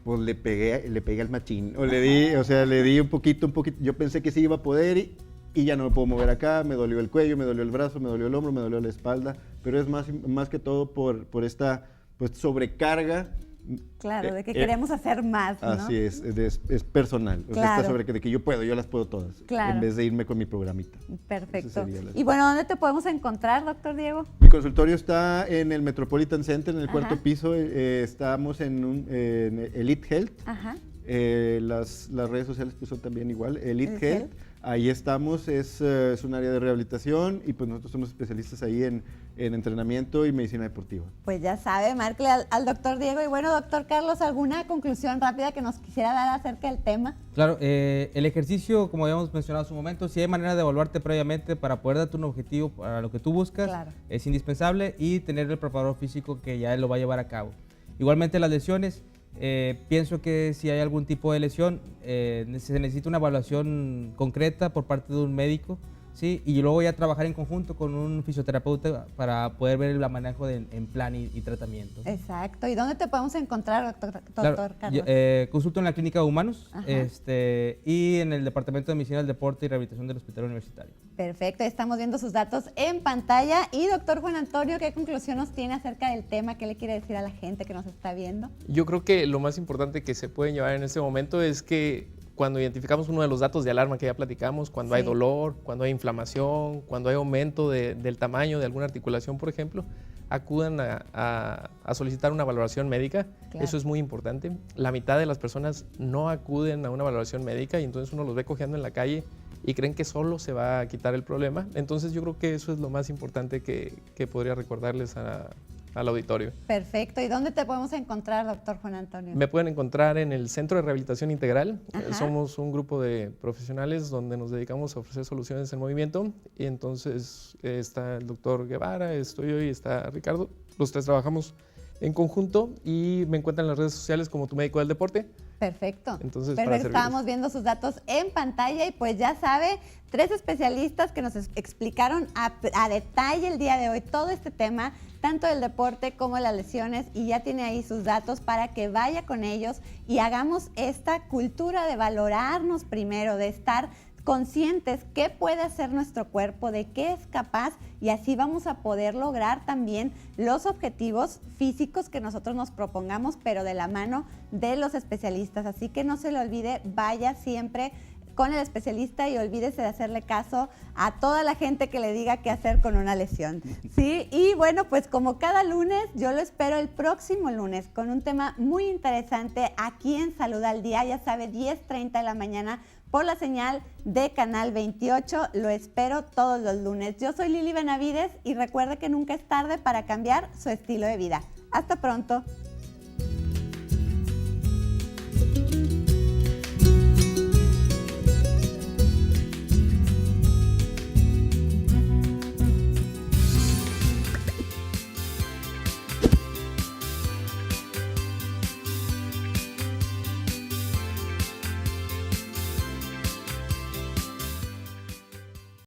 pues le pegué al machín, o le di un poquito, yo pensé que sí iba a poder y ya no me puedo mover acá, me dolió el cuello, me dolió el brazo, me dolió el hombro, me dolió la espalda, pero es más que todo por esta pues sobrecarga. Claro, de que queremos hacer más, ¿no? Así es personal. O sea, está de que yo las puedo todas. Claro. En vez de irme con mi programita. Perfecto. Y bueno, ¿dónde te podemos encontrar, doctor Diego? Mi consultorio está en el Metropolitan Center, en el cuarto piso. Estamos en Elite Health. Ajá. Las redes sociales pues son también igual, Elite Health. Ahí estamos, es un área de rehabilitación y pues nosotros somos especialistas ahí en entrenamiento y medicina deportiva. Pues ya sabe, márquele al doctor Diego. Y bueno, doctor Carlos, ¿alguna conclusión rápida que nos quisiera dar acerca del tema? Claro, el ejercicio, como habíamos mencionado hace un momento, si hay manera de evaluarte previamente para poder darte un objetivo para lo que tú buscas, claro, es indispensable, y tener el preparador físico que ya lo va a llevar a cabo. Igualmente las lesiones. Pienso que si hay algún tipo de lesión, se necesita una evaluación concreta por parte de un médico, ¿sí? Y luego ya trabajar en conjunto con un fisioterapeuta para poder ver el manejo en plan y tratamiento. Exacto. ¿Y dónde te podemos encontrar, doctor Carlos? Consulto en la Clínica de Humanos y en el Departamento de Medicina del Deporte y Rehabilitación del Hospital Universitario. Perfecto, estamos viendo sus datos en pantalla. Y doctor Juan Antonio, ¿qué conclusión nos tiene acerca del tema? ¿Qué le quiere decir a la gente que nos está viendo? Yo creo que lo más importante que se pueden llevar en este momento es que cuando identificamos uno de los datos de alarma que ya platicamos, cuando hay dolor, cuando hay inflamación, cuando hay aumento del tamaño de alguna articulación, por ejemplo, acudan a solicitar una valoración médica. Claro. Eso es muy importante. La mitad de las personas no acuden a una valoración médica y entonces uno los ve cojeando en la calle y creen que solo se va a quitar el problema. Entonces yo creo que eso es lo más importante que podría recordarles al auditorio. Perfecto. ¿Y dónde te podemos encontrar, doctor Juan Antonio? Me pueden encontrar en el Centro de Rehabilitación Integral. Somos un grupo de profesionales donde nos dedicamos a ofrecer soluciones en movimiento. Y entonces está el doctor Guevara, estoy yo y está Ricardo. Los tres trabajamos en conjunto y me encuentran en las redes sociales como Tu Médico del Deporte. Perfecto. Entonces, estábamos viendo sus datos en pantalla y pues ya sabe, 3 especialistas que nos explicaron a detalle el día de hoy todo este tema, tanto del deporte como las lesiones, y ya tiene ahí sus datos para que vaya con ellos y hagamos esta cultura de valorarnos primero, de estar conscientes qué puede hacer nuestro cuerpo, de qué es capaz, y así vamos a poder lograr también los objetivos físicos que nosotros nos propongamos, pero de la mano de los especialistas. Así que no se le olvide, vaya siempre con el especialista y olvídese de hacerle caso a toda la gente que le diga qué hacer con una lesión, ¿sí? Y bueno, pues como cada lunes, yo lo espero el próximo lunes con un tema muy interesante aquí en Salud al Día, ya sabe, 10:30 de la mañana, por la señal de Canal 28. Lo espero todos los lunes. Yo soy Lili Benavides y recuerde que nunca es tarde para cambiar su estilo de vida. Hasta pronto.